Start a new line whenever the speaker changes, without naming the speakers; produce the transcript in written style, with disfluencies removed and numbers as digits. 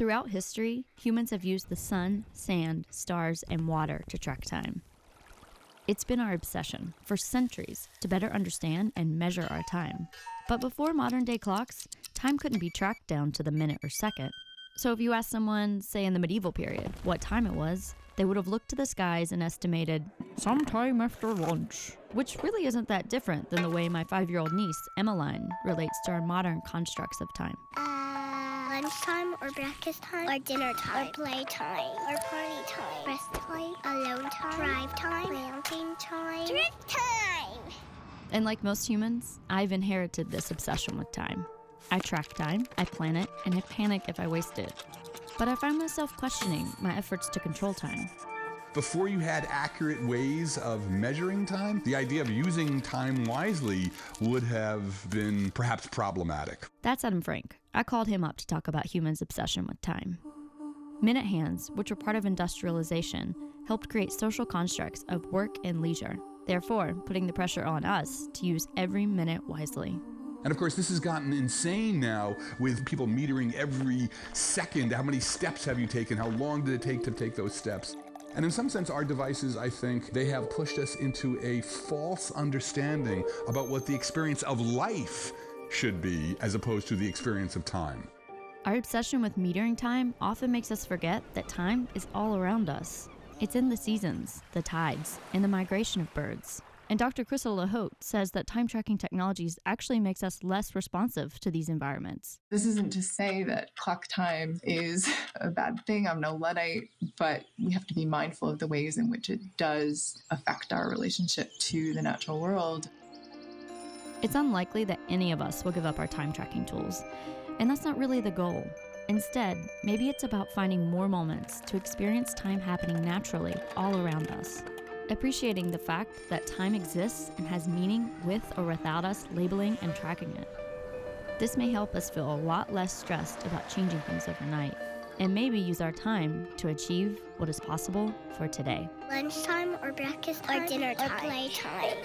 Throughout history, humans have used the sun, sand, stars, and water to track time. It's been our obsession for centuries to better understand and measure our time. But before modern-day clocks, time couldn't be tracked down to the minute or second. So if you asked someone, say in the medieval period, what time it was, they would have looked to the skies and estimated sometime after lunch, which really isn't that different than the way my 5-year-old niece, Emmeline, relates to our modern constructs of time.
Lunchtime or breakfast time or dinner time or playtime or party time, rest time, alone time, drive time, camping time, drift time.
And like most humans, I've inherited this obsession with time. I track time, I plan it, and I panic if I waste it. But I find myself questioning my efforts to control time.
Before you had accurate ways of measuring time, the idea of using time wisely would have been perhaps problematic.
That's Adam Frank. I called him up to talk about humans' obsession with time. Minute hands, which were part of industrialization, helped create social constructs of work and leisure, therefore putting the pressure on us to use every minute wisely.
And of course, this has gotten insane now with people metering every second. How many steps have you taken? How long did it take to take those steps? And in some sense, our devices, I think, they have pushed us into a false understanding about what the experience of life should be as opposed to the experience of time.
Our obsession with metering time often makes us forget that time is all around us. It's in the seasons, the tides, and the migration of birds. And Dr. Crystal LaHote says that time-tracking technologies actually makes us less responsive to these environments.
This isn't to say that clock time is a bad thing. I'm no Luddite, but we have to be mindful of the ways in which it does affect our relationship to the natural world.
It's unlikely that any of us will give up our time-tracking tools, and that's not really the goal. Instead, maybe it's about finding more moments to experience time happening naturally all around us. Appreciating the fact that time exists and has meaning with or without us labeling and tracking it. This may help us feel a lot less stressed about changing things overnight, and maybe use our time to achieve what is possible for today.
Lunchtime or breakfast time or dinner time or playtime.